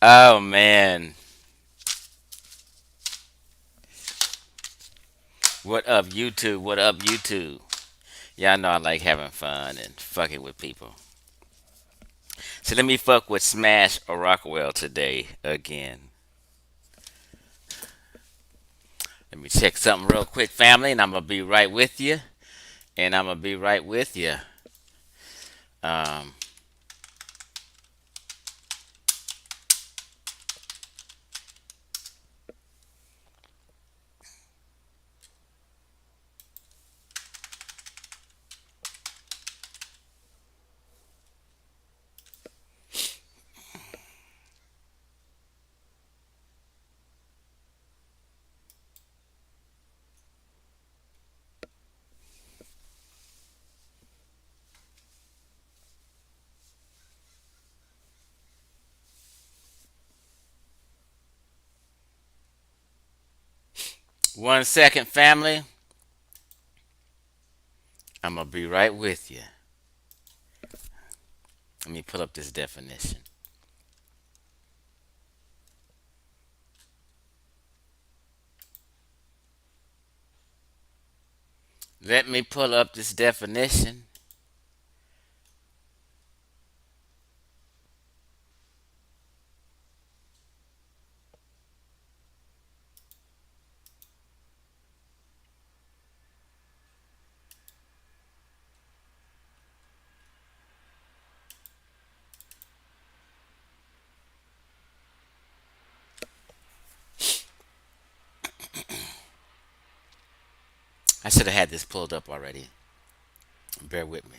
Oh man. What up, YouTube? What up, YouTube? Y'all know I like having fun and fucking with people. So let me fuck with Smash or Rockwell today again. Let me check something real quick, family, and I'm gonna be right with you. And I'm gonna be right with you. Um, 1 second, family. I'm gonna be right with you. Let me pull up this definition. Let me pull up this definition. I should have had this pulled up already. Bear with me.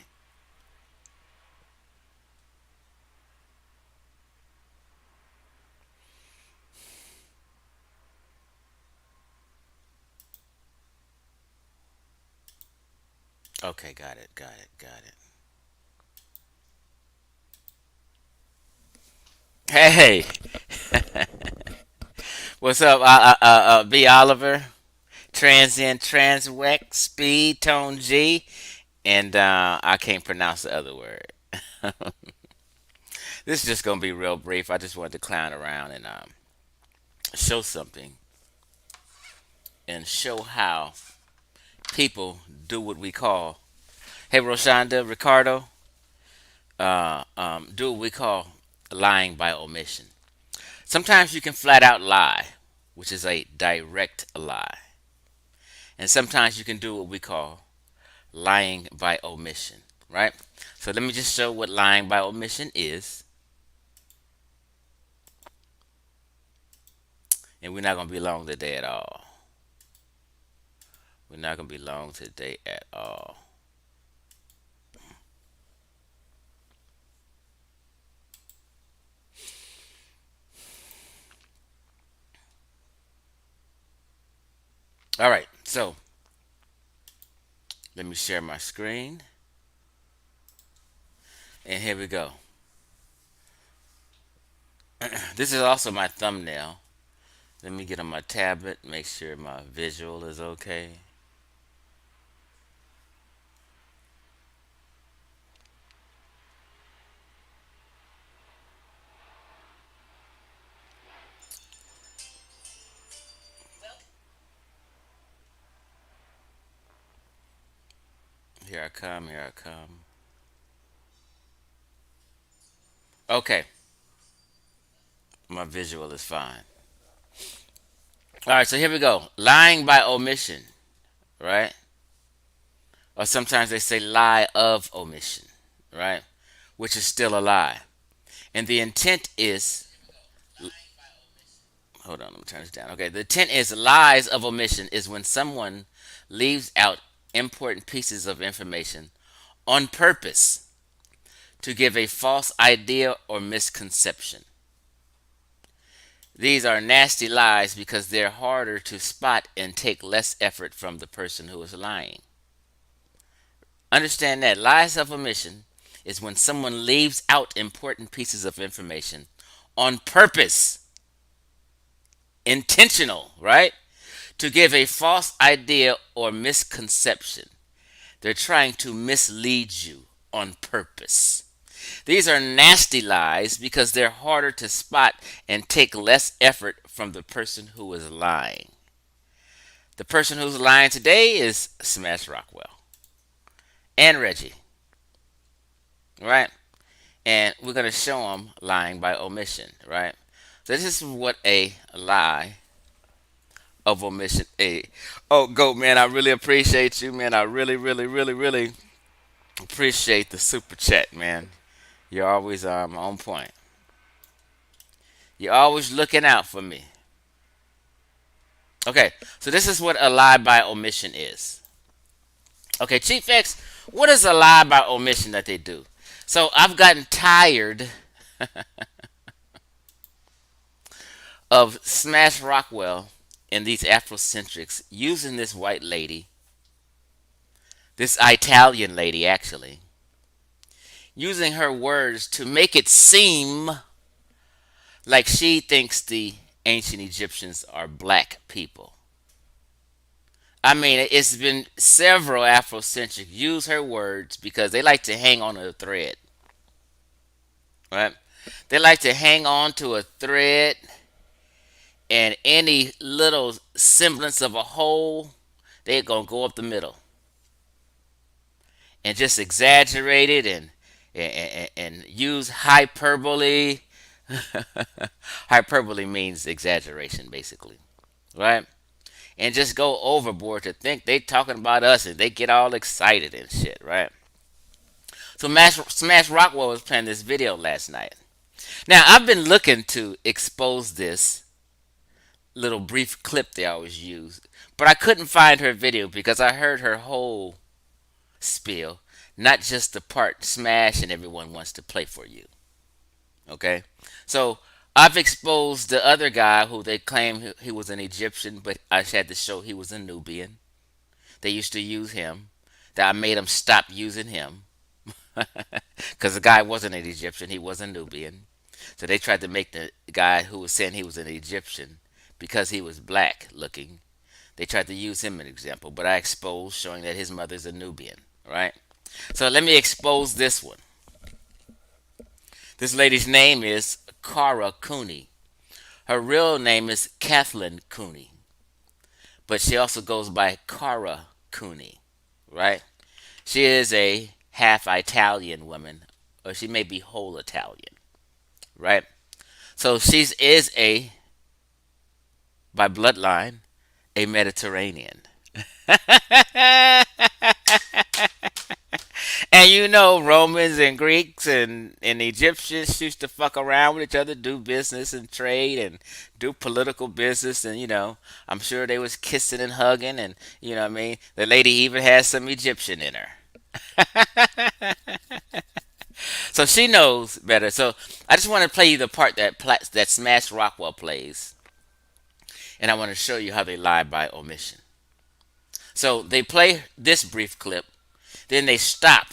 Okay, got it, got it, got it. Hey, what's up, B. Oliver? Transient, Transwex, Speed, Tone G, and I can't pronounce the other word. This is just gonna be real brief. I just wanted to clown around and show something and show how people do what we call, hey Roshonda, Ricardo, do what we call lying by omission. Sometimes you can flat out lie, which is a direct lie, and sometimes you can do what we call lying by omission, right? So let me just show what lying by omission is, and we're not gonna be long today at all. We're not gonna be long today at all. All right, so let me share my screen, and here we go. This is also my thumbnail. Let me get on my tablet, make sure my visual is okay. Here I come, here I come. Okay, my visual is fine. All right, so here we go. Lying by omission, right? Or sometimes they say lie of omission, right? Which is still a lie. And the intent is, hold on, let me turn this down. Okay, the intent is lies of omission is when someone leaves out important pieces of information on purpose to give a false idea or misconception. These are nasty lies because they're harder to spot and take less effort from the person who is lying. Understand that lies of omission is when someone leaves out important pieces of information on purpose, intentional, right? To give a false idea or misconception. They're trying to mislead you on purpose. These are nasty lies because they're harder to spot and take less effort from the person who is lying. The person who's lying today is Smash Rockwell and Reggie, right? And we're going to show them lying by omission, right? So this is what a lie of omission. Oh, Goat, man, I really appreciate you, man. I really, really, really, really appreciate the super chat, man. You're always on point. You're always looking out for me. Okay, so this is what a lie by omission is. Okay, Chief X, what is a lie by omission that they do? So I've gotten tired of Smash Rockwell and these Afrocentrics using this white lady, this Italian lady actually, using her words to make it seem like she thinks the ancient Egyptians are black people. I mean, it's been several Afrocentrics use her words because they like to hang on to a thread, right? They like to hang on to a thread, and any little semblance of a hole, they're gonna go up the middle and just exaggerate it and use hyperbole. Hyperbole means exaggeration, basically, right? And just go overboard to think they talking about us and they get all excited and shit, right? So Smash Rockwell was playing this video last night. Now I've been looking to expose this little brief clip they always use, but I couldn't find her video because I heard her whole spiel, not just the part Smash and everyone wants to play for you. Okay, so I've exposed the other guy who they claim he was an Egyptian, but I had to show he was a Nubian. They used to use him. That I made them stop using him because the guy wasn't an Egyptian; he was a Nubian. So they tried to make the guy who was saying he was an Egyptian because he was black looking. They tried to use him as an example, but I exposed showing that his mother's a Nubian, right? So let me expose this one. This lady's name is Cara Cooney. Her real name is Kathleen Cooney, but she also goes by Cara Cooney, right? She is a half Italian woman, or she may be whole Italian, right? So she is by bloodline, a Mediterranean. And you know, Romans and Greeks and Egyptians used to fuck around with each other, do business and trade and do political business. And, I'm sure they was kissing and hugging. And, what I mean? The lady even has some Egyptian in her. So she knows better. So I just want to play you the part that Smash Rockwell plays. And I want to show you how they lie by omission. So they play this brief clip. Then they stop.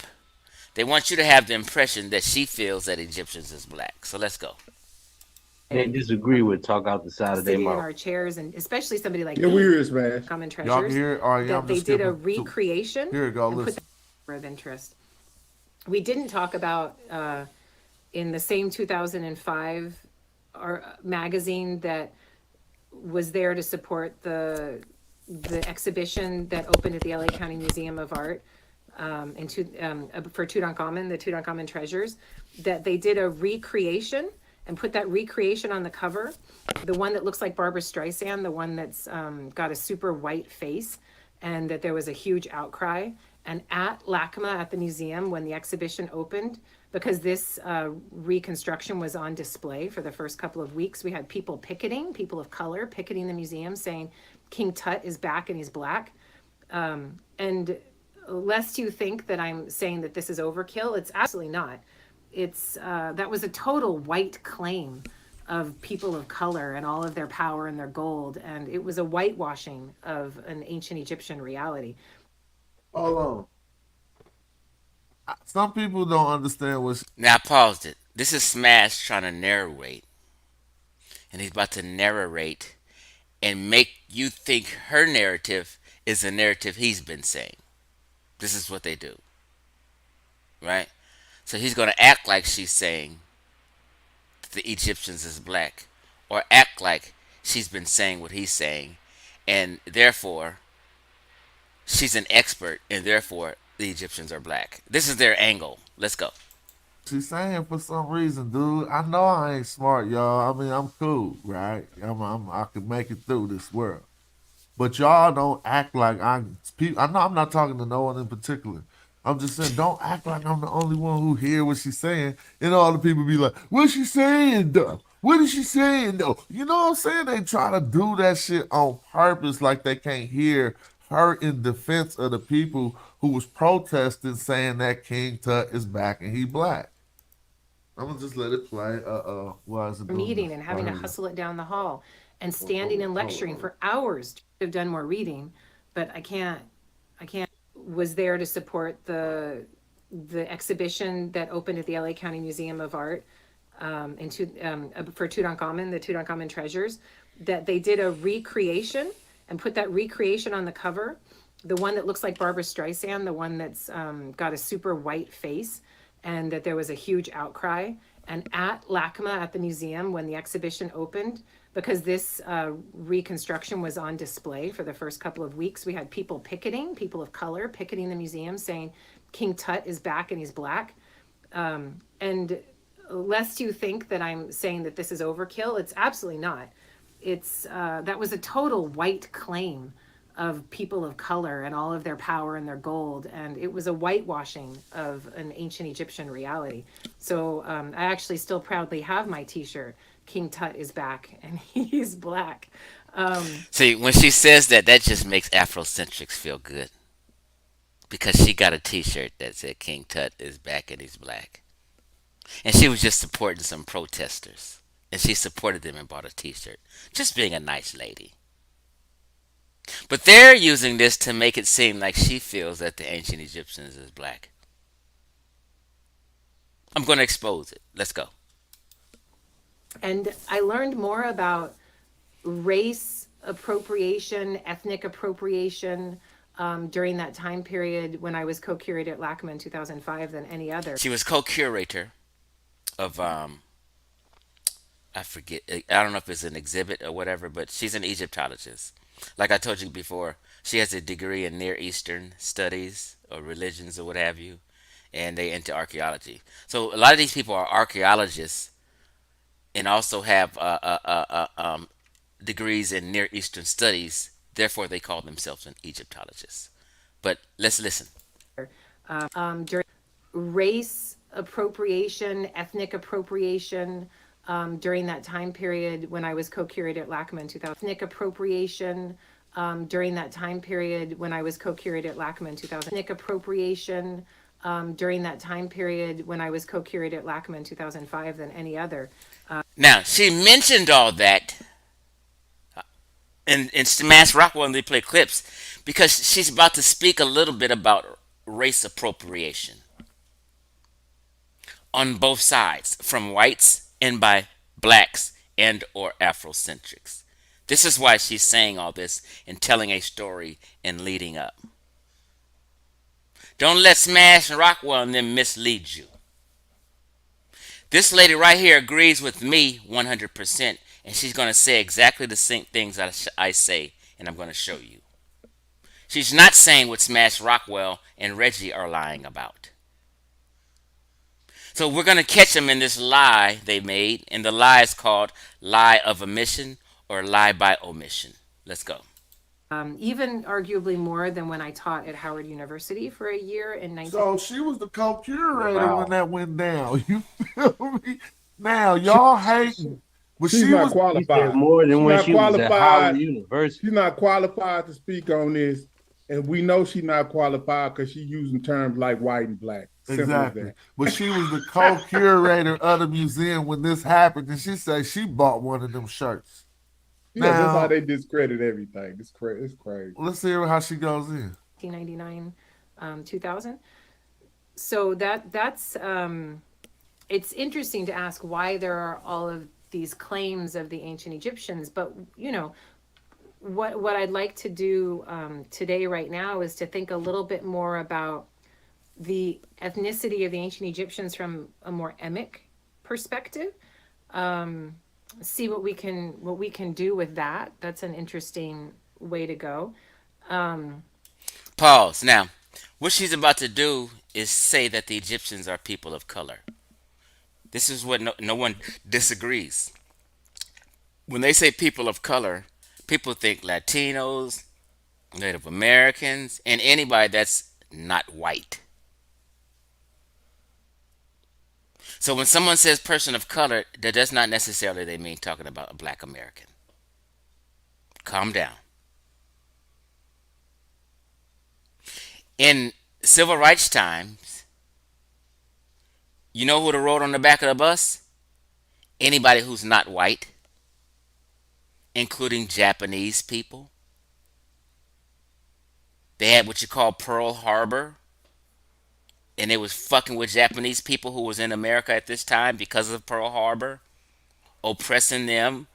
They want you to have the impression that she feels that Egyptians is black. So let's go. They disagree with talk out the side of their sitting in mouth. our chairs, and especially somebody like Yeah, we hear it, Smash. Common Y'all can Treasures, hear it? All right, y'all that they just did a skip it. recreation Here you go, and put listen. that of interest. We didn't talk about in the same 2005 magazine that was there to support the exhibition that opened at the LA County Museum of Art for Tutankhamun, the Tutankhamun treasures, that they did a recreation and put that recreation on the cover. The one that looks like Barbara Streisand, the one that's got a super white face, and that there was a huge outcry. And at LACMA at the museum, when the exhibition opened, because this reconstruction was on display for the first couple of weeks, we had people of color picketing the museum saying King Tut is back and he's black. And lest you think that I'm saying that this is overkill, it's absolutely not. It's that was a total white claim of people of color and all of their power and their gold, and it was a whitewashing of an ancient Egyptian reality. Hold on. Some people don't understand what's. Now I paused it. This is Smash trying to narrate, and he's about to narrate and make you think her narrative is the narrative he's been saying. This is what they do, right? So he's going to act like she's saying the Egyptians is black, or act like she's been saying what he's saying, and therefore she's an expert, and therefore the Egyptians are black. This is their angle. Let's go. She's saying for some reason, dude. I know I ain't smart, y'all. I mean, I'm cool, right? I can make it through this world. But y'all don't act like I know I'm not talking to no one in particular. I'm just saying, don't act like I'm the only one who hear what she's saying. And all the people be like, what's she saying, though? What is she saying, though? You know what I'm saying? They try to do that shit on purpose like they can't hear her in defense of the people who was protesting saying that King Tut is back and he black. I'm gonna just let it play. Why is it doing meeting this? and Oh, having to here we go. hustle it down the hall and Hold, hold, standing and hold, lecturing hold. for hours. Have done more reading, but I can't was there to support the exhibition that opened at the LA County Museum of Art for Tutankhamun, the Tutankhamun treasures, that they did a recreation and put that recreation on the cover. The one that looks like Barbara Streisand, the one that's got a super white face, and that there was a huge outcry. And at LACMA at the museum, when the exhibition opened, because this reconstruction was on display for the first couple of weeks, we had people picketing, people of color picketing the museum saying King Tut is back and he's black. And lest you think that I'm saying that this is overkill, it's absolutely not. It's that was a total white claim of people of color and all of their power and their gold, and it was a whitewashing of an ancient Egyptian reality. So I actually still proudly have my T-shirt. King Tut is back and he's black. See, when she says that, that just makes Afrocentrics feel good because she got a T-shirt that said King Tut is back and he's black, and she was just supporting some protesters, and she supported them and bought a T-shirt, just being a nice lady. But they're using this to make it seem like she feels that the ancient Egyptians is black. I'm going to expose it. Let's go. And I learned more about race appropriation, ethnic appropriation during that time period when I was co-curator at LACMA in 2005 than any other. She was co-curator of I forget. I don't know if it's an exhibit or whatever, but she's an Egyptologist. Like I told you before, she has a degree in Near Eastern studies or religions or what have you, and they into archaeology. So a lot of these people are archaeologists and also have degrees in Near Eastern studies. Therefore, they call themselves an Egyptologist. But let's listen. During race appropriation, ethnic appropriation during that time period when I was co-curator at LACMA in 2000. Ethnic appropriation during that time period when I was co-curator at LACMA in 2000. Ethnic appropriation during that time period when I was co-curator at LACMA in 2005 than any other. Now, she mentioned all that in Smash Rockwell and they play clips because she's about to speak a little bit about race appropriation on both sides, from whites and by blacks and or Afrocentrics. This is why she's saying all this and telling a story and leading up. Don't let Smash and Rockwell and them mislead you. This lady right here agrees with me 100%, and she's going to say exactly the same things I say, and I'm going to show you. She's not saying what Smash Rockwell and Reggie are lying about. So we're going to catch them in this lie they made, and the lie is called lie of omission or lie by omission. Let's go. Even arguably more than when I taught at Howard University for a year in 19. So she was the co-curator when Wow. that went down. You feel me? Now y'all hating, but She's she not was. He said qualified. more She's than when not she was at Howard qualified. University. She's not qualified to speak on this, and we know she's not qualified because she's using terms like white and black. Simple as Exactly. that. But she was the co-curator of the museum when this happened, and she said she bought one of them shirts. Yeah, that's how Now they discredit everything. It's crazy. It's crazy. let's hear how she goes in. 1999, 2000. So that's it's interesting to ask why there are all of these claims of the ancient Egyptians, but what I'd like to do today right now is to think a little bit more about the ethnicity of the ancient Egyptians from a more emic perspective. Um, See what we can do with that. That's an interesting way to go. Um, Pause. Now, what she's about to do is say that the Egyptians are people of color. This is what no one disagrees. When they say people of color, people think Latinos, Native Americans, and anybody that's not white. So when someone says person of color, that does not necessarily they mean talking about a black American. Calm down. In civil rights times, you know who would have rode on the back of the bus? Anybody who's not white, including Japanese people. They had what you call Pearl Harbor, and they was fucking with Japanese people who was in America at this time because of Pearl Harbor, oppressing them.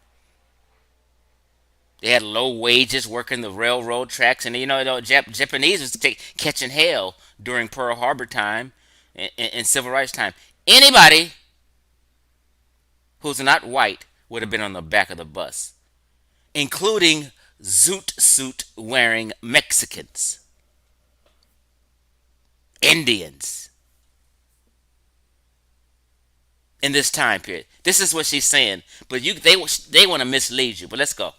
They had low wages working the railroad tracks, and Japanese was catching hell during Pearl Harbor time and civil rights time. Anybody who's not white would have been on the back of the bus, including zoot suit wearing Mexicans, Indians in this time period. This is what she's saying, but they want to mislead you. But let's go.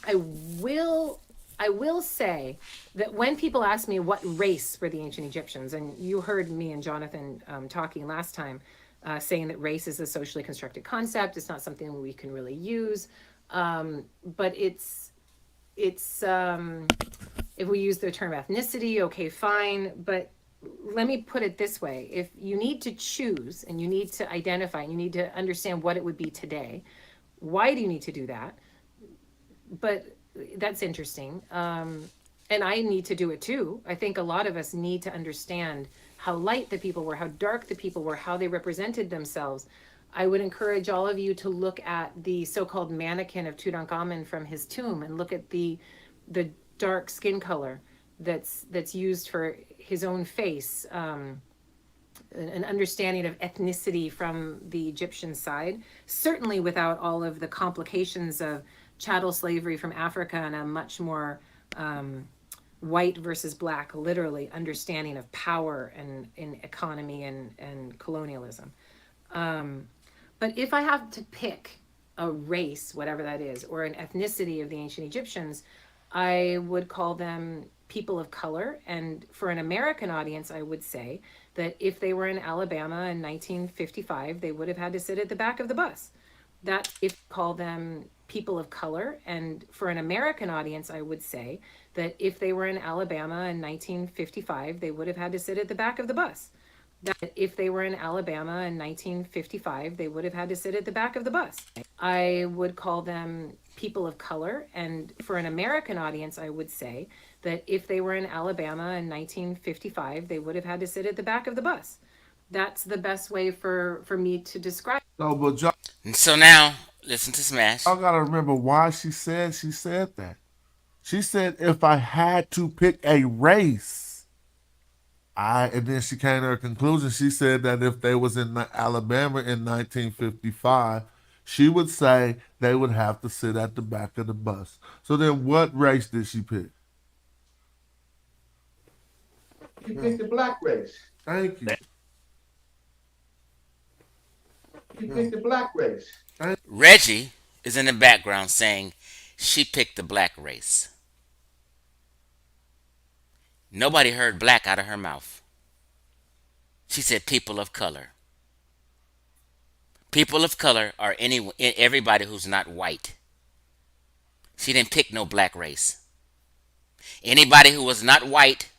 I will I will say that when people ask me what race were the ancient Egyptians, and you heard me and Jonathan talking last time, saying that race is a socially constructed concept. It's not something we can really use, but it's if we use the term ethnicity, okay, fine. But let me put it this way: if you need to choose and you need to identify and you need to understand what it would be today, why do you need to do that? But that's interesting. And I need to do it too. I think a lot of us need to understand how light the people were, how dark the people were, how they represented themselves. I would encourage all of you to look at the so-called mannequin of Tutankhamun from his tomb and look at the dark skin color that's used for his own face. An understanding of ethnicity from the Egyptian side, certainly without all of the complications of chattel slavery from Africa and a much more white versus black, literally, understanding of power and in economy and colonialism. But if I have to pick a race, whatever that is, or an ethnicity of the ancient Egyptians, I would call them people of color. And for an American audience, I would say that if they were in Alabama in 1955, they would have had to sit at the back of the bus. That if call them people of color. And for an American audience, I would say that if they were in Alabama in 1955, they would have had to sit at the back of the bus. That if they were in Alabama in 1955, they would have had to sit at the back of the bus. I would call them people of color. And for an American audience, I would say that if they were in Alabama in 1955, they would have had to sit at the back of the bus. That's the best way for me to describe. No, but y'all And so now, listen to Smash. gotta remember why she said that. She said if I had to pick a race, and then she came to her conclusion. She said that if they was in Alabama in 1955, she would say they would have to sit at the back of the bus. So then, what race did she pick? He picked the black race. Thank you. He picked the black race. Reggie is in the background saying she picked the black race. Nobody heard black out of her mouth. She said people of color. People of color are everybody who's not white. She didn't pick no black race. Anybody who was not white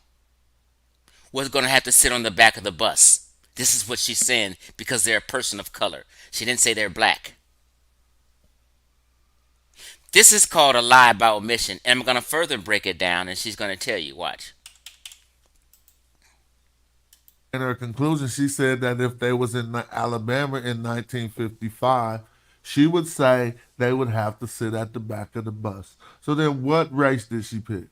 was going to have to sit on the back of the bus. This is what she's saying because they're a person of color. She didn't say they're black. This is called a lie by omission. And I'm going to further break it down and she's going to tell you. Watch. In her conclusion, she said that if they was in Alabama in 1955, she would say they would have to sit at the back of the bus. So then, what race did she pick?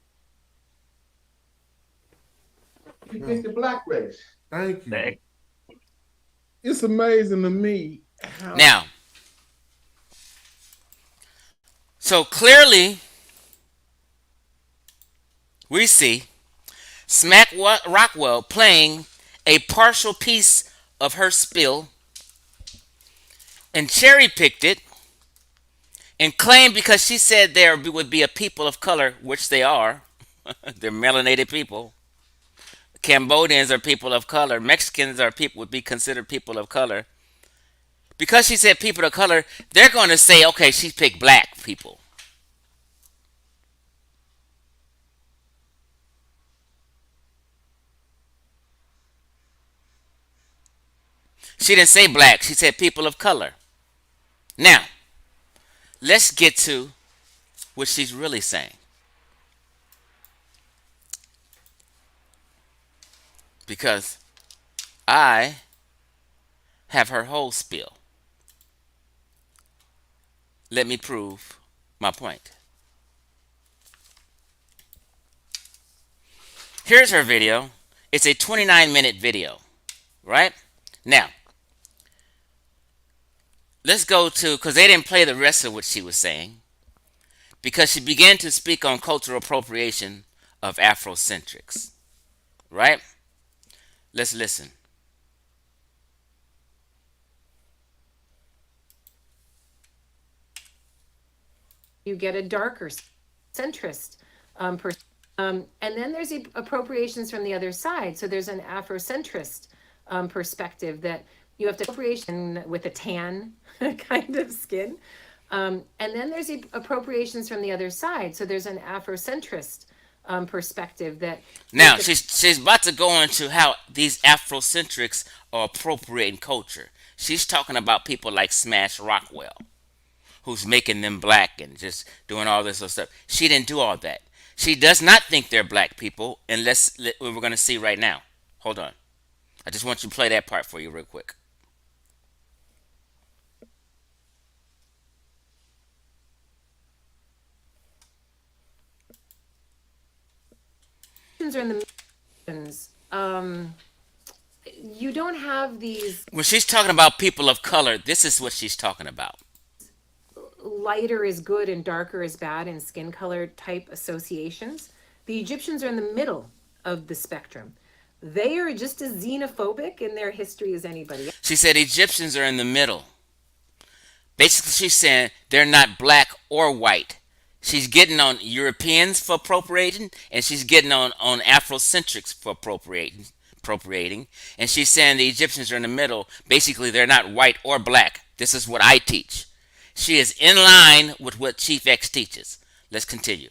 You picked the black race. Thank you. It's amazing to me how Now, so clearly we see Smack Rockwell playing a partial piece of her spill and cherry picked it and claimed because she said there would be a people of color, which they are, they're melanated people. Cambodians are people of color. Mexicans are people would be considered people of color. Because she said people of color, they're going to say, okay, she picked black people. She didn't say black. She said people of color. Now, let's get to what she's really saying. Because I have her whole spiel. Let me prove my point. Here's her video. It's a 29-minute video, right? Now, let's go to, because they didn't play the rest of what she was saying, because she began to speak on cultural appropriation of Afrocentrics, right? Let's listen. You get a darker centrist and then there's appropriations from the other side. So there's an Afrocentrist perspective that you have to appropriation with a tan kind of skin. And then there's appropriations from the other side. So there's an Afrocentrist perspective that now she's about to go into how these Afrocentrics are appropriating culture. She's talking about people like Smash Rockwell, who's making them black and just doing all this other stuff. She didn't do all that. She does not think they're black people, unless we're going to see right now. Hold on. I just want you to play that part for you real quick. are in the you don't have these When she's talking about people of color, this is what she's talking about. lighter is good and darker is bad in skin color type associations. The Egyptians are in the middle of the spectrum. They are just as xenophobic in their history as anybody else. She said Egyptians are in the middle. Basically, she's saying they're not black or white. She's getting on Europeans for appropriating, and she's getting on Afrocentrics for appropriating. And she's saying the Egyptians are in the middle. Basically, they're not white or black. This is what I teach. She is in line with what Chief X teaches. Let's continue.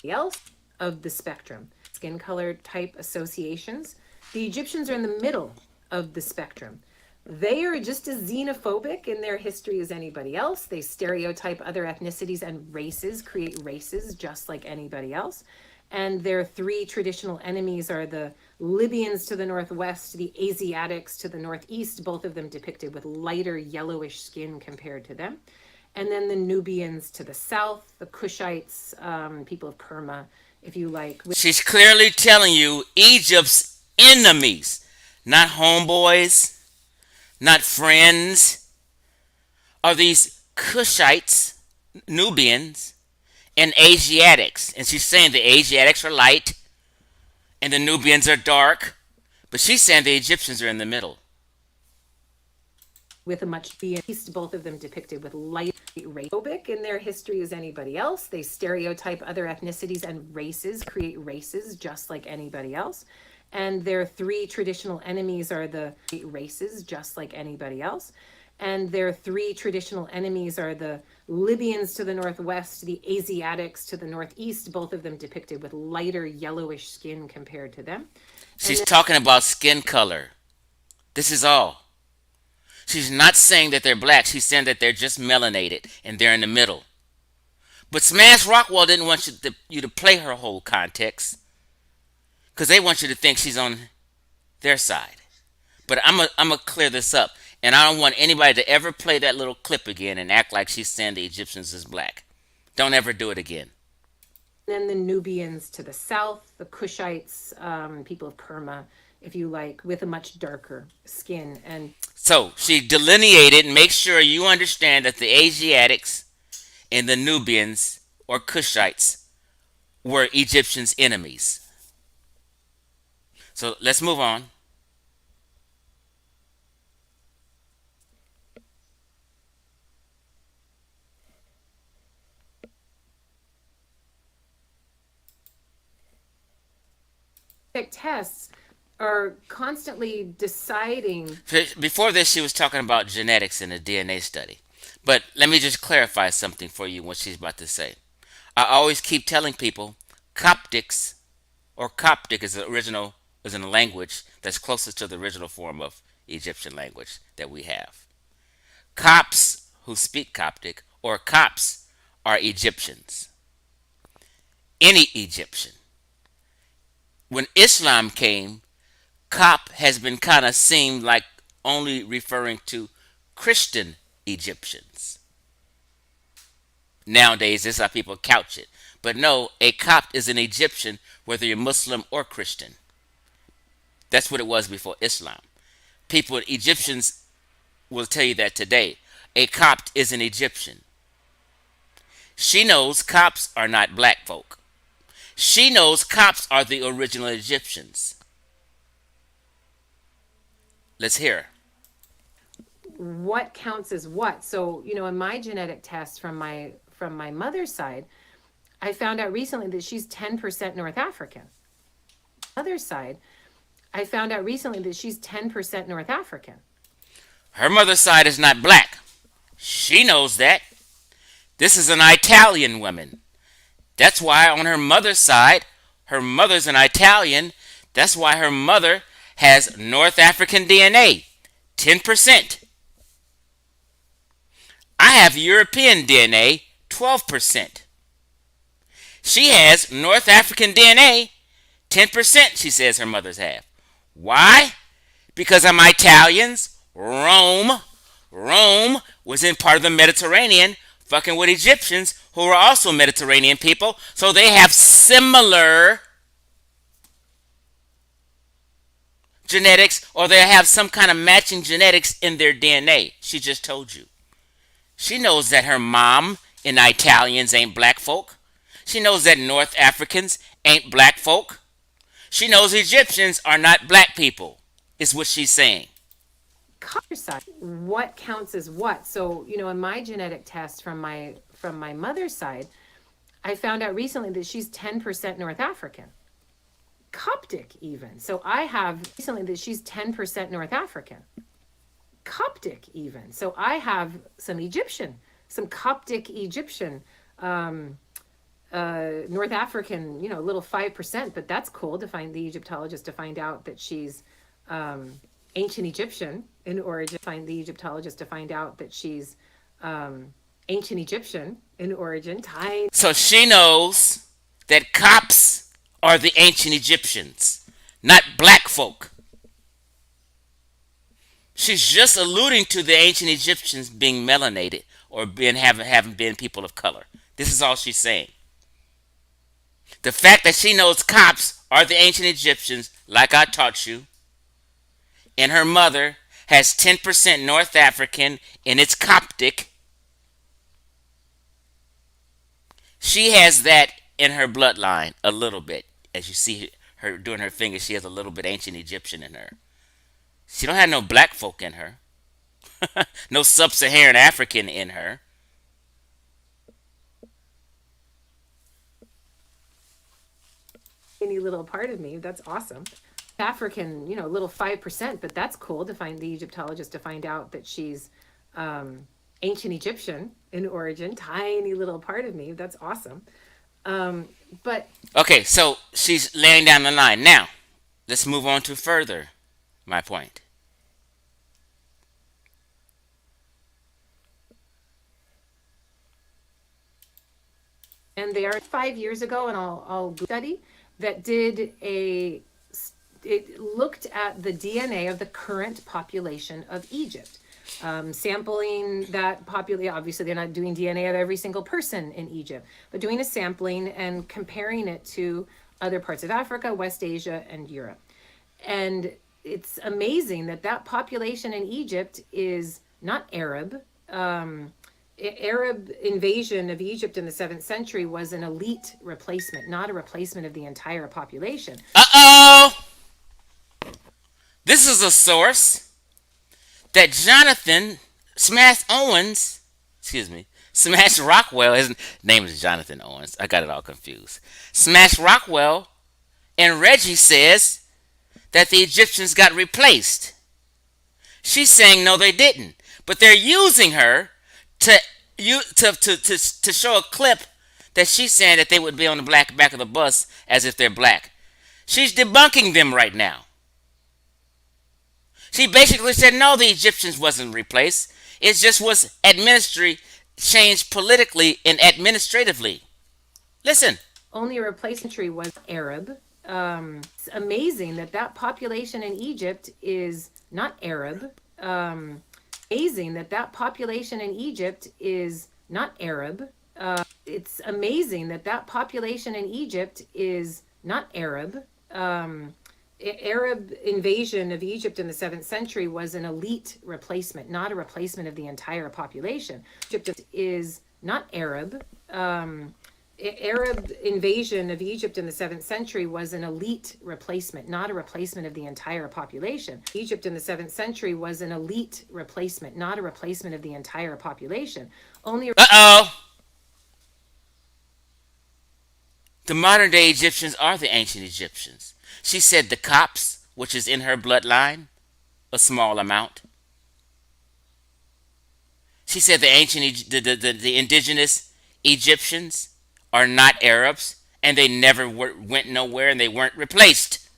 Else of the spectrum, skin color type associations. The Egyptians are in the middle of the spectrum. They are just as xenophobic in their history as anybody else. They stereotype other ethnicities and races, create races just like anybody else. And their three traditional enemies are the Libyans to the northwest, the Asiatics to the northeast, both of them depicted with lighter yellowish skin compared to them. And then the Nubians to the south, the Kushites, people of Kerma, if you like. She's clearly telling you Egypt's enemies, not homeboys, not friends, are these Kushites, Nubians, and Asiatics. And she's saying the Asiatics are light and the Nubians are dark, but she's saying the Egyptians are in the middle. With a much east, both of them depicted with light phobic in their history as anybody else. They stereotype other ethnicities and races, create races just like anybody else. And their three traditional enemies are the races just like anybody else. And their three traditional enemies are the Libyans to the northwest, the Asiatics to the northeast, both of them depicted with lighter yellowish skin compared to them. She's talking about skin color. This is all. She's not saying that they're black. She's saying that they're just melanated and they're in the middle. But Smash Rockwell didn't want you to play her whole context because they want you to think she's on their side. But I'm gonna clear this up, and I don't want anybody to ever play that little clip again and act like she's saying the Egyptians is black. Don't ever do it again. Then the Nubians to the south, the Kushites, people of Kerma, if you like, with a much darker skin. And So she delineated, make sure you understand that the Asiatics and the Nubians or Kushites were Egyptians' enemies. So let's move on. tests are constantly deciding. Before this, she was talking about genetics in a DNA study. But let me just clarify something for you what she's about to say. I always keep telling people Coptics or Coptic is the original is in a language that's closest to the original form of Egyptian language that we have. Copts who speak Coptic or Copts are Egyptians. Any Egyptian. When Islam came, Cop has been kind of seemed like only referring to Christian Egyptians. Nowadays, this is how people couch it. But no, a Copt is an Egyptian, whether you're Muslim or Christian. That's what it was before Islam. People, Egyptians will tell you that today. A Copt is an Egyptian. She knows Copts are not black folk. She knows Copts are the original Egyptians. Let's hear. What counts as what? So, in my genetic test from my mother's side, I found out recently that she's 10% North African. Mother's side, I found out recently that she's 10% North African. Her mother's side is not black. She knows that. This is an Italian woman. That's why on her mother's side, her mother's an Italian. That's why her mother has North African DNA, 10%. I have European DNA, 12%. She has North African DNA, 10%, she says her mothers have. Why? Because I'm Italians. Rome was in part of the Mediterranean, fucking with Egyptians who were also Mediterranean people. So they have similar genetics, or they have some kind of matching genetics in their DNA. She just told you. She knows that her mom and Italians ain't black folk. She knows that North Africans ain't black folk. She knows Egyptians are not black people, is what she's saying. Color side, what counts as what? So, in my genetic test from my mother's side, I found out recently that she's 10% North African. Coptic even. So I have recently that she's 10% North African. Coptic even. So I have some Coptic Egyptian, North African, little 5%, but that's cool to find the Egyptologist to find out that she's ancient Egyptian in origin. Find the Egyptologist to find out that she's ancient Egyptian in origin. Tiny. So she knows that Copts are the ancient Egyptians, not black folk. She's just alluding to the ancient Egyptians being melanated or having been people of color. This is all she's saying. The fact that she knows Copts are the ancient Egyptians, like I taught you, and her mother has 10% North African and it's Coptic. She has that in her bloodline a little bit. As you see her doing her fingers, she has a little bit ancient Egyptian in her. She don't have no black folk in her. No sub-Saharan African in her. Any little part of me, that's awesome. African, little 5%, but that's cool to find the Egyptologist to find out that she's ancient Egyptian in origin. Tiny little part of me, that's awesome. But Okay, so she's laying down the line. Now, let's move on to further my point. and they are 5 years ago, and I'll study that it looked at the DNA of the current population of Egypt. sampling that population. Obviously, they're not doing DNA of every single person in Egypt, but doing a sampling and comparing it to other parts of Africa, West Asia, and Europe. And it's amazing that that population in Egypt is not Arab. Arab invasion of Egypt in the 7th century was an elite replacement, not a replacement of the entire population. Uh-oh! This is a source that Jonathan Smash Owens, Smash Rockwell, his name is Jonathan Owens. I got it all confused. Smash Rockwell and Reggie says that the Egyptians got replaced. She's saying no, they didn't, but they're using her to to show a clip that she's saying that they would be on the black back of the bus as if they're black. She's debunking them right now. She basically said no, the Egyptians wasn't replaced. It just was changed politically and administratively. Listen. Only a replacement tree was Arab. It's amazing that that population in Egypt is not Arab. Amazing that that population in Egypt is not Arab. It's amazing that that population in Egypt is not Arab. Arab invasion of Egypt in the 7th century was an elite replacement, not a replacement of the entire population. Egypt is not Arab. Arab invasion of Egypt in the 7th century was an elite replacement, not a replacement of the entire population. Egypt in the 7th century was an elite replacement, not a replacement of the entire population. Only. Uh-oh. The modern day Egyptians are the ancient Egyptians. She said the Copts, which is in her bloodline, a small amount. She said the the indigenous Egyptians are not Arabs, and they never went nowhere, and they weren't replaced.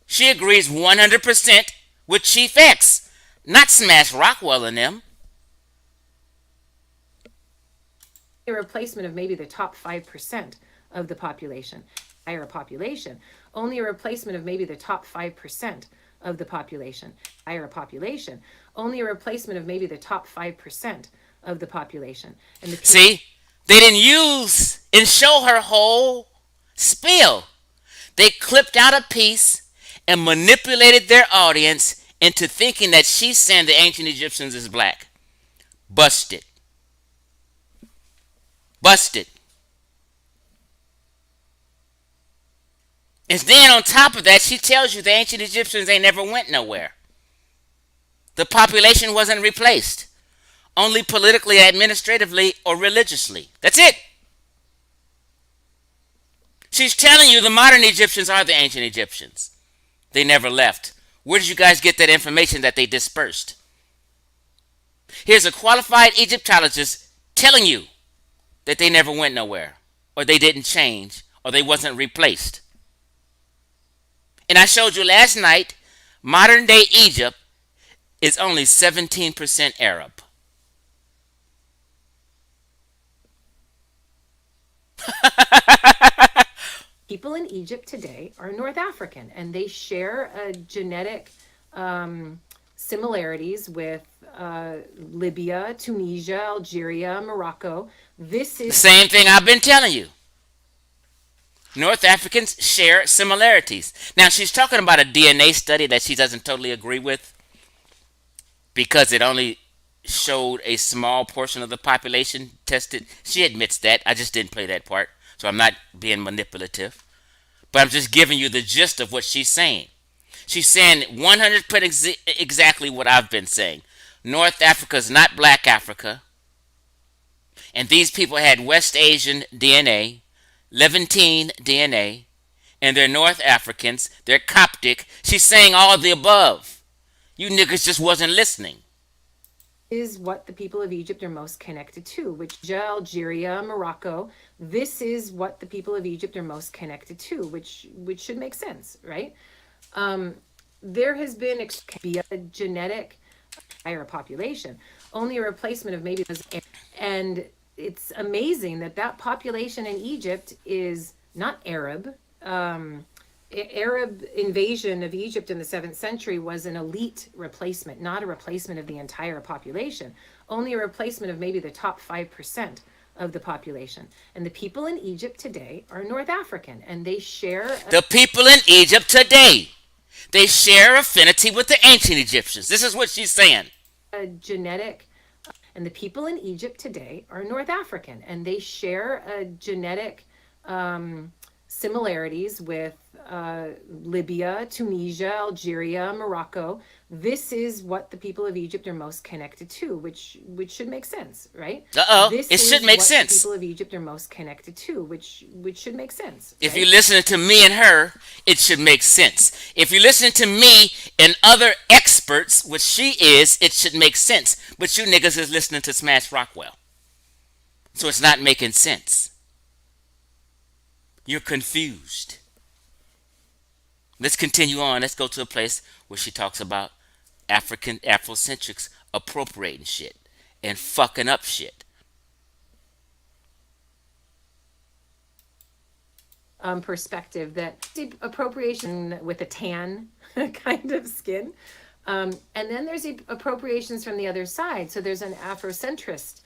She agrees 100% with Chief X, not Smash Rockwell and them. A replacement of maybe the top 5% of the population, higher population. Only a replacement of maybe the top 5% of the population, higher population. Only a replacement of maybe the top 5% of the population. And see, they didn't use and show her whole spiel. They clipped out a piece and manipulated their audience into thinking that she's saying the ancient Egyptians is black. Busted. Busted. And then on top of that, she tells you the ancient Egyptians ain't never went nowhere. The population wasn't replaced. Only politically, administratively, or religiously. That's it. She's telling you the modern Egyptians are the ancient Egyptians. They never left. Where did you guys get that information that they dispersed? Here's a qualified Egyptologist telling you that they never went nowhere, or they didn't change, or they wasn't replaced. And I showed you last night, modern day Egypt is only 17% Arab. People in Egypt today are North African, and they share a genetic similarities with Libya, Tunisia, Algeria, Morocco. This is the same thing I've been telling you. North Africans share similarities. Now, she's talking about a DNA study that she doesn't totally agree with because it only showed a small portion of the population tested. She admits that. I just didn't play that part, so I'm not being manipulative. But I'm just giving you the gist of what she's saying. She's saying 100% exactly what I've been saying. North Africa is not black Africa. And these people had West Asian DNA, Levantine DNA, and they're North Africans, they're Coptic. She's saying all of the above. You niggas just wasn't listening. Is what the people of Egypt are most connected to, which Algeria, Morocco. This is what the people of Egypt are most connected to, which should make sense, right? There has been a genetic higher population, only a replacement of maybe those, and it's amazing that that population in Egypt is not Arab. Arab invasion of Egypt in the 7th century was an elite replacement, not a replacement of the entire population, only a replacement of maybe the top 5% of the population. And the people in Egypt today are North African, and they share The people in Egypt today, they share affinity with the ancient Egyptians. This is what she's saying. a genetic, and the people in Egypt today are North African, and they share a genetic similarities with Libya, Tunisia, Algeria, Morocco. This is what the people of Egypt are most connected to, which should make sense, right? Uh-oh. This It should is make what sense. the people of Egypt are most connected to, which should make sense. If right? you're listening to me and her, it should make sense. If you're listening to me and other experts, which she is, it should make sense. But you niggas is listening to Smash Rockwell. So it's not making sense. You're confused. Let's continue on. Let's go to a place where she talks about Afrocentrics appropriating shit and fucking up shit. Perspective that the appropriation with a tan kind of skin. And then there's the appropriations from the other side. So there's an Afrocentrist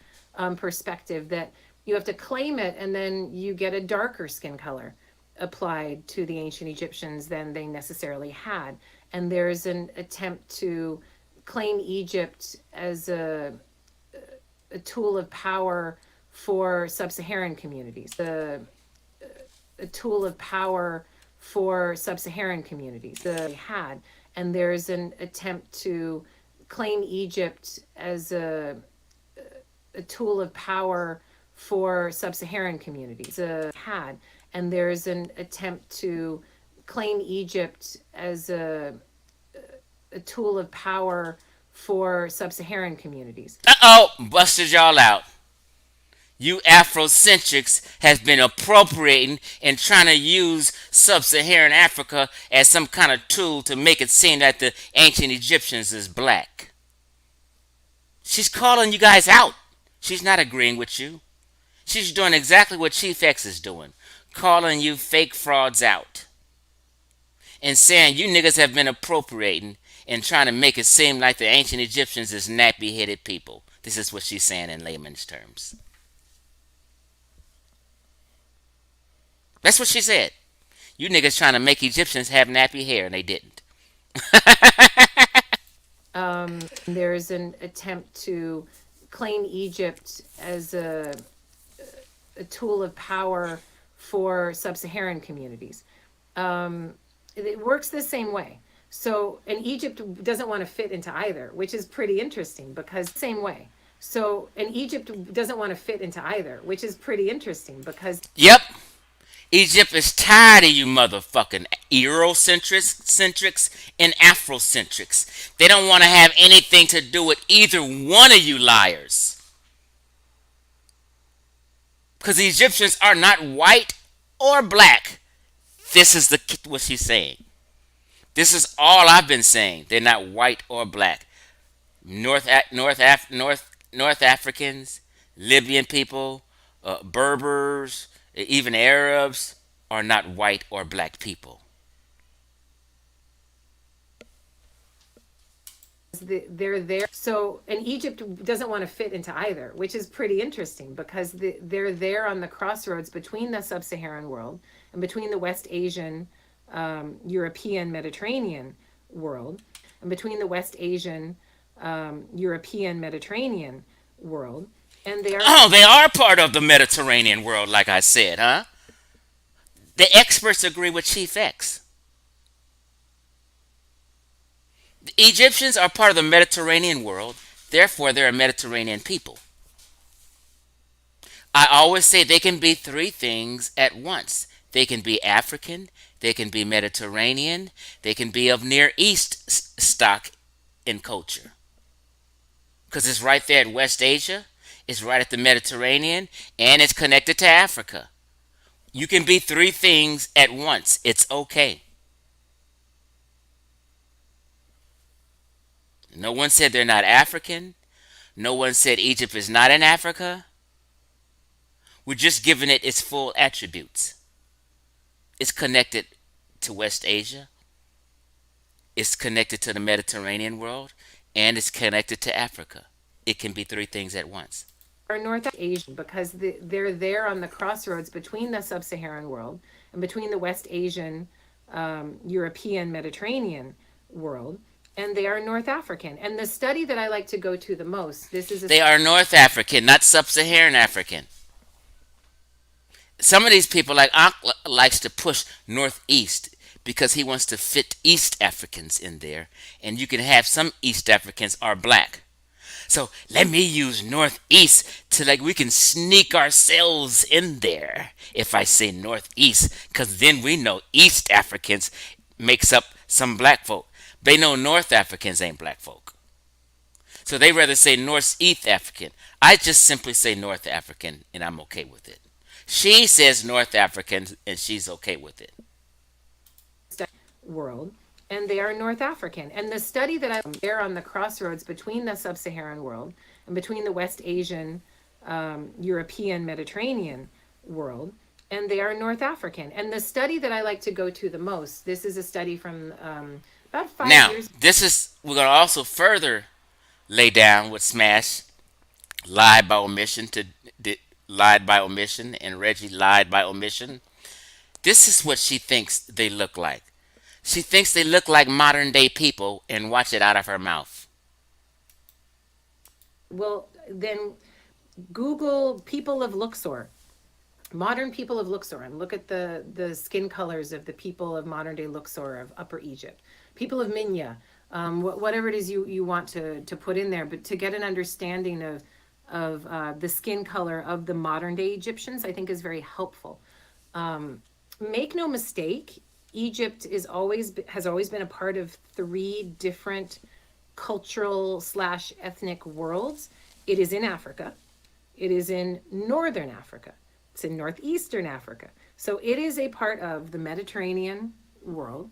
perspective that you have to claim it and then you get a darker skin color applied to the ancient Egyptians than they necessarily had. And there's an attempt to claim Egypt as a tool of power for sub-Saharan communities. A tool of power for sub-Saharan communities they had. And there's an attempt to claim Egypt as a tool of power for sub-Saharan communities had. And there's an attempt to claim Egypt as a tool of power for sub-Saharan communities. Uh-oh, busted y'all out. You Afrocentrics has been appropriating and trying to use sub-Saharan Africa as some kind of tool to make it seem that the ancient Egyptians is black. She's calling you guys out. She's not agreeing with you. She's doing exactly what Chief X is doing, calling you fake frauds out and saying you niggas have been appropriating and trying to make it seem like the ancient Egyptians is nappy-headed people. This is what she's saying in layman's terms. That's what she said. You niggas trying to make Egyptians have nappy hair, and they didn't. There's an attempt to claim Egypt as a tool of power for sub-Saharan communities. It works the same way. So, and Egypt doesn't want to fit into either, which is pretty interesting because same way. So, and Egypt doesn't want to fit into either, which is pretty interesting because Yep. Egypt is tired of you motherfucking Eurocentrics and Afrocentrics. They don't want to have anything to do with either one of you liars. Because the Egyptians are not white or black. This is what she's saying. This is all I've been saying. They're not white or black. North Africans, Libyan people, Berbers, even Arabs are not white or black people. they're there. So, and Egypt doesn't want to fit into either, which is pretty interesting because they're there on the crossroads between the sub-Saharan world and between the West Asian, European, Mediterranean world, and between the West Asian, European, Mediterranean world. And they are Oh, they are part of the Mediterranean world, like I said, huh? The experts agree with Chief X. The Egyptians are part of the Mediterranean world, therefore, they're a Mediterranean people. I always say they can be three things at once. They can be African, they can be Mediterranean, they can be of Near East stock in culture. Because it's right there at West Asia, it's right at the Mediterranean, and it's connected to Africa. You can be three things at once. It's okay. No one said they're not African. No one said Egypt is not in Africa. We're just giving it its full attributes. It's connected to West Asia, it's connected to the Mediterranean world, and it's connected to Africa. It can be three things at once. Are North Asian because they're there on the crossroads between the sub-Saharan world and between the West Asian, European, Mediterranean world, and they are North African. And the study that I like to go to the most, this is a They are North African, not Sub-Saharan African. Some of these people, like Ankh, likes to push northeast because he wants to fit East Africans in there, and you can have some East Africans are black. So let me use northeast to, like, we can sneak ourselves in there if I say northeast, because then we know East Africans makes up some black folk. They know North Africans ain't black folk. So they rather say Northeast African. I just simply say North African and I'm okay with it. She says North African and she's okay with it. world, and they are North African. And the study that I'm there on the crossroads between the sub-Saharan world and between the West Asian, European, Mediterranean world, and they are North African. And the study that I like to go to the most, this is a study from about 5 Now, years. we're going to also further lay down with Smash lied by omission lied by omission, and Reggie lied by omission. This is what she thinks they look like. She thinks they look like modern day people, and watch it out of her mouth. Well, then Google people of Luxor, modern people of Luxor, and look at the skin colors of the people of modern day Luxor of Upper Egypt, people of Minya, whatever it is you want to put in there, but to get an understanding of the skin color of the modern day Egyptians, I think is very helpful. Make no mistake, Egypt has always been a part of three different cultural/ethnic worlds. It is in Africa. It is in northern Africa. It's in northeastern Africa. So it is a part of the Mediterranean world,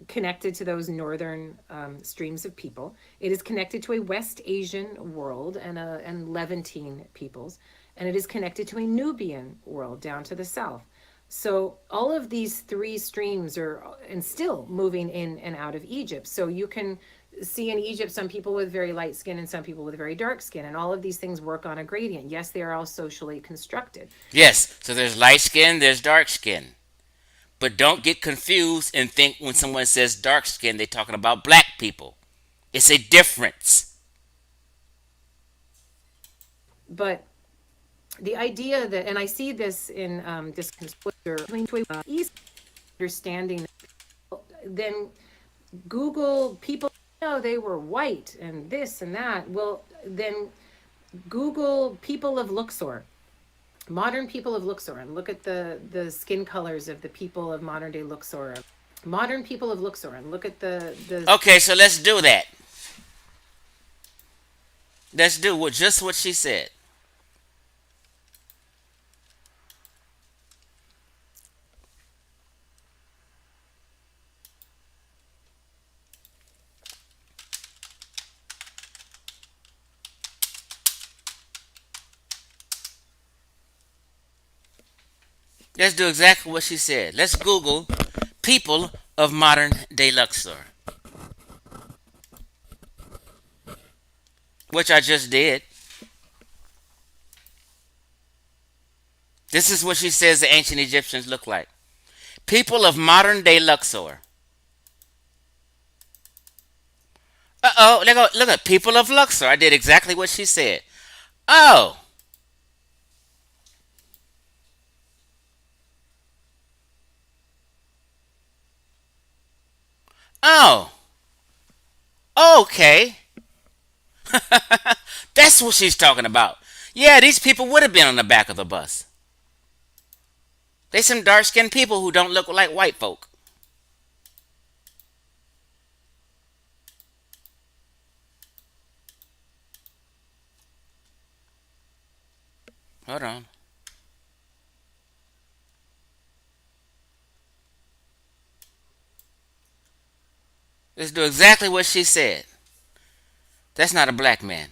connected to those northern streams of people. It is connected to a West Asian world and Levantine peoples, and it is connected to a Nubian world down to the south. So all of these three streams are and still moving in and out of Egypt. So you can see in Egypt some people with very light skin and some people with very dark skin, and all of these things work on a gradient. Yes, they are all socially constructed. Yes, so there's light skin, there's dark skin. But don't get confused and think when someone says dark skin, they're talking about black people. It's a difference. But the idea that, and I see this in this East understanding, then Google people, they were white and this and that. Well, then Google people of Luxor, modern people of Luxor, and look at the skin colors of the people of modern day Luxor. Modern people of Luxor, and look at the Okay, so let's do that. Let's do just what she said. Let's do exactly what she said. Let's Google people of modern day Luxor, which I just did. This is what she says the ancient Egyptians look like. People of modern day Luxor. Uh-oh, look at people of Luxor. I did exactly what she said. Oh. Oh. Okay. That's what she's talking about. Yeah, these people would have been on the back of the bus. They some dark-skinned people who don't look like white folk. Hold on. Let's do exactly what she said. That's not a black man.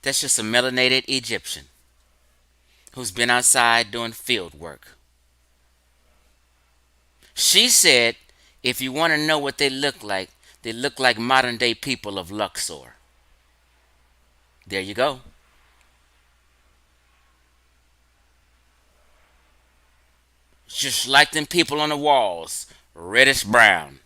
That's just a melanated Egyptian who's been outside doing field work. She said, if you want to know what they look like modern day people of Luxor. There you go. Just like them people on the walls, reddish brown.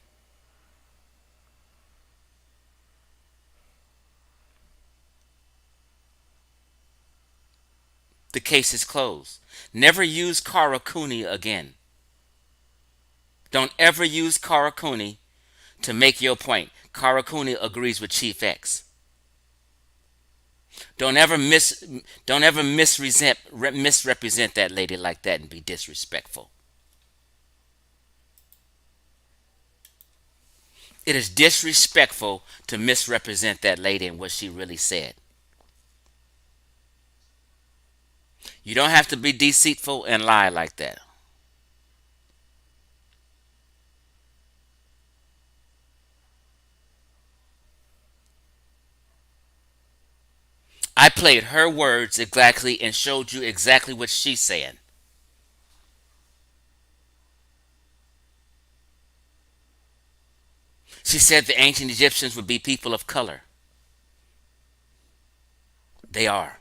The case is closed. Never use Karakuni again. Don't ever use Karakuni to make your point. Karakuni agrees with Chief X. Don't ever misrepresent that lady like that and be disrespectful. It is disrespectful to misrepresent that lady and what she really said. You don't have to be deceitful and lie like that. I played her words exactly and showed you exactly what she's saying. She said the ancient Egyptians would be people of color. They are.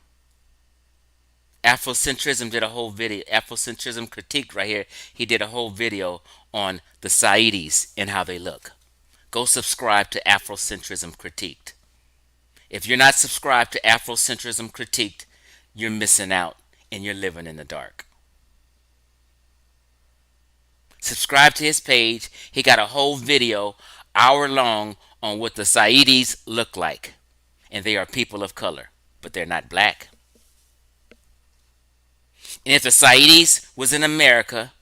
Afrocentrism did a whole video. Afrocentrism critiqued right here. He did a whole video on the Saidis and how they look. Go subscribe to Afrocentrism critiqued. If you're not subscribed to Afrocentrism critiqued, you're missing out and you're living in the dark. Subscribe to his page. He got a whole video, hour long, on what the Saidis look like. And they are people of color, but they're not black. And if the Saidis was in America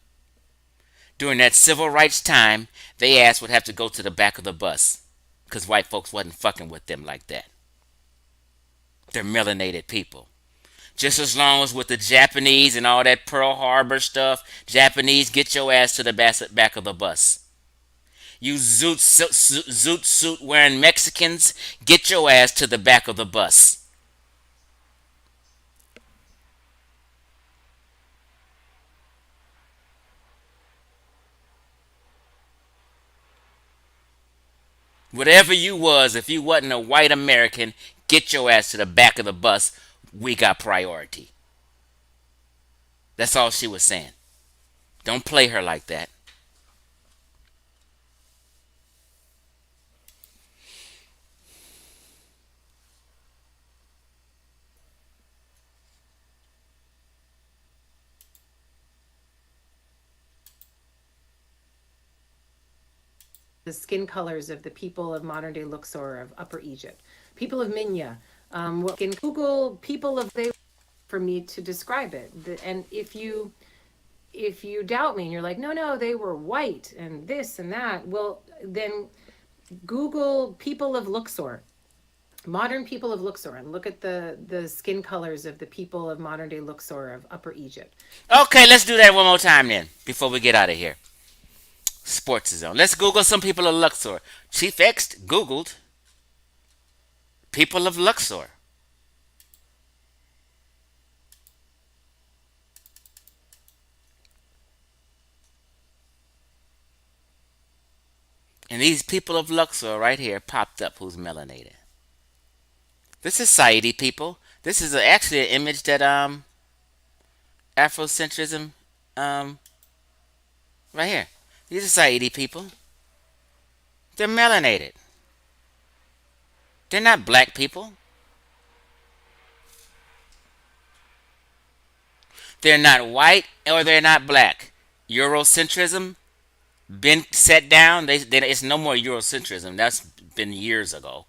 during that civil rights time, they ass would have to go to the back of the bus because white folks wasn't fucking with them like that. They're melanated people. Just as long as with the Japanese and all that Pearl Harbor stuff, Japanese, get your ass to the back of the bus. You zoot suit wearing Mexicans, get your ass to the back of the bus. Whatever you was, if you wasn't a white American, get your ass to the back of the bus. We got priority. That's all she was saying. Don't play her like that. The skin colors of the people of modern day Luxor of Upper Egypt, people of Minya. What in Google people of they for me to describe it. And if you doubt me and you're like, no, they were white and this and that, well, then Google people of Luxor, modern people of Luxor, and look at the skin colors of the people of modern day Luxor of Upper Egypt. Okay, let's do that one more time then before we get out of here. Sports Zone. Let's Google some people of Luxor. Chief X Googled people of Luxor. And these people of Luxor right here popped up who's melanated. This is Saidi people. This is actually an image that Afrocentrism right here. These are Saidi people. They're melanated. They're not black people. They're not white or they're not black. Eurocentrism been set down. It's no more Eurocentrism. That's been years ago.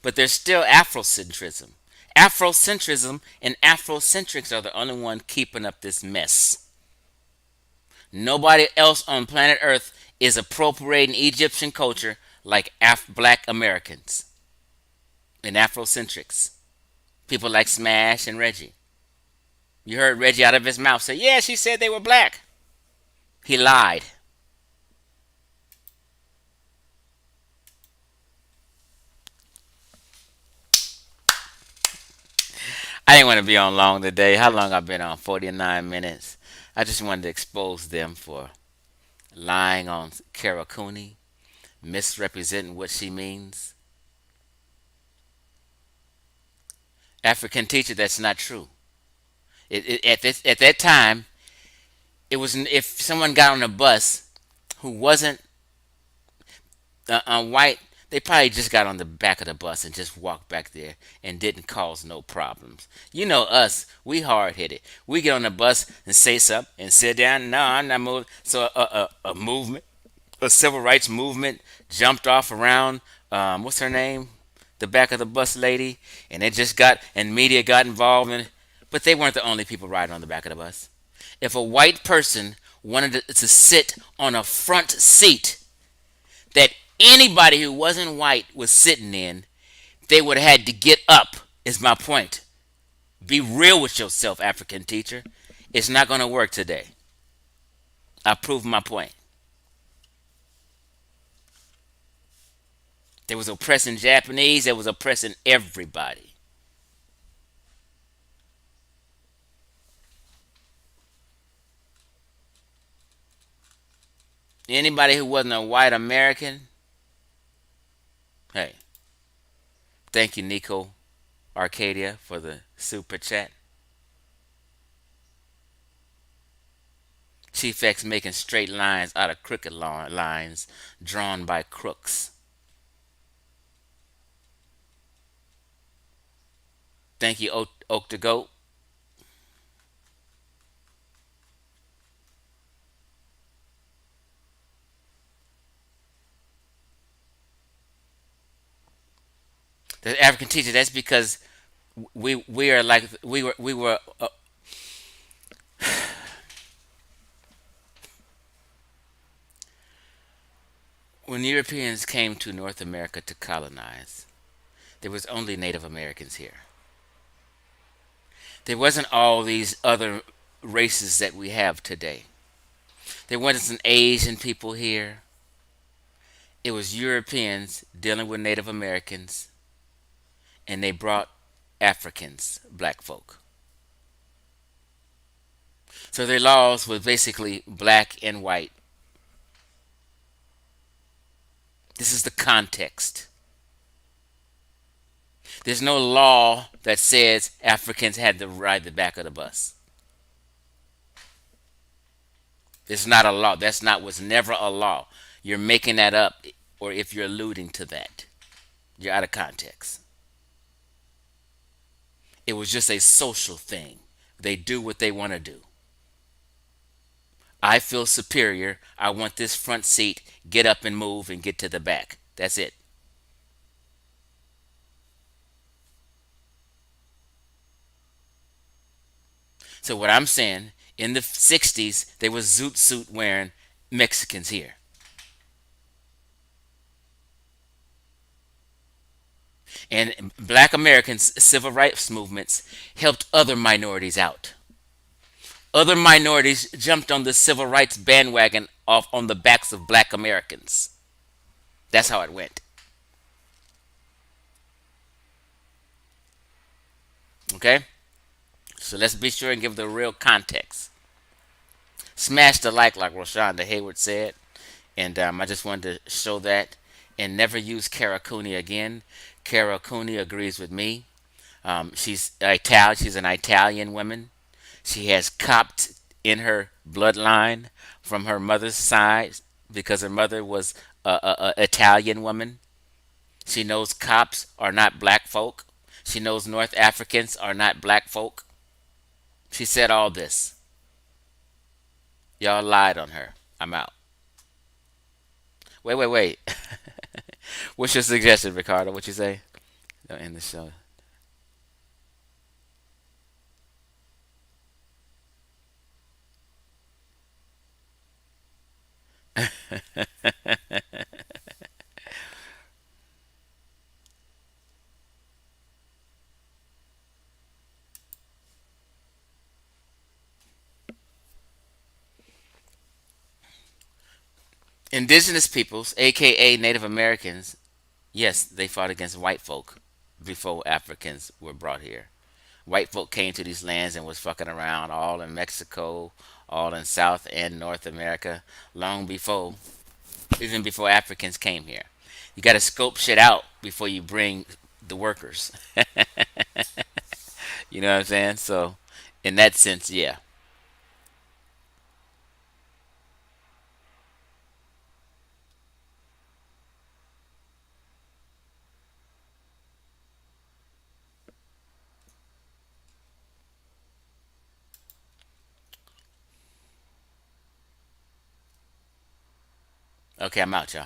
But there's still Afrocentrism. Afrocentrism and Afrocentrics are the only one keeping up this mess. Nobody else on planet Earth is appropriating Egyptian culture like black Americans and Afrocentrics. People like Smash and Reggie. You heard Reggie out of his mouth say, yeah, she said they were black. He lied. I didn't want to be on long today. How long I've been on? 49 minutes. I just wanted to expose them for lying on Karakuni, misrepresenting what she means. African teacher, that's not true. At that time, it was if someone got on a bus who wasn't white, they probably just got on the back of the bus and just walked back there and didn't cause no problems. You know us, we hard headed. We get on the bus and say something and sit down. No, I'm not moving. So a movement, a civil rights movement jumped off around what's her name, the back of the bus lady, and it just got and media got involved in it. But they weren't the only people riding on the back of the bus. If a white person wanted to sit on a front seat that anybody who wasn't white was sitting in, they would have had to get up, is my point. Be real with yourself, African teacher. It's not going to work today. I proved my point. There was oppressing Japanese, there was oppressing everybody. Anybody who wasn't a white American, hey, thank you, Nico Arcadia, for the super chat. Chief X making straight lines out of crooked lines drawn by crooks. Thank you, Oak the Goat. The African teacher. That's because we are like we were when Europeans came to North America to colonize. There was only Native Americans here. There wasn't all these other races that we have today. There wasn't some Asian people here. It was Europeans dealing with Native Americans, and they brought Africans, black folk. So their laws were basically black and white. This is the context. There's no law that says Africans had to ride the back of the bus. It's not a law. That's not was never a law. You're making that up, or if you're alluding to that, you're out of context. It was just a social thing. They do what they want to do. I feel superior. I want this front seat. Get up and move and get to the back. That's it. So what I'm saying, in the 60s, there was zoot suit wearing Mexicans here. And black Americans' civil rights movements helped other minorities out. Other minorities jumped on the civil rights bandwagon off on the backs of black Americans. That's how it went. Okay? So let's be sure and give the real context. Smash the like Roshonda Hayward said. And I just wanted to show that. And never use Karakuni again. Karakuni agrees with me. She's Italian. She's an Italian woman. She has Copt in her bloodline from her mother's side because her mother was a Italian woman. She knows Copts are not black folk. She knows North Africans are not black folk. She said all this. Y'all lied on her. I'm out. Wait. What's your suggestion, Ricardo? What you say? Don't end the show. Indigenous peoples, aka Native Americans, yes, they fought against white folk before Africans were brought here. White folk came to these lands and was fucking around all in Mexico, all in South and North America, long before, even before Africans came here. You got to scope shit out before you bring the workers. You know what I'm saying? So, in that sense, yeah. Okay, I'm out, y'all.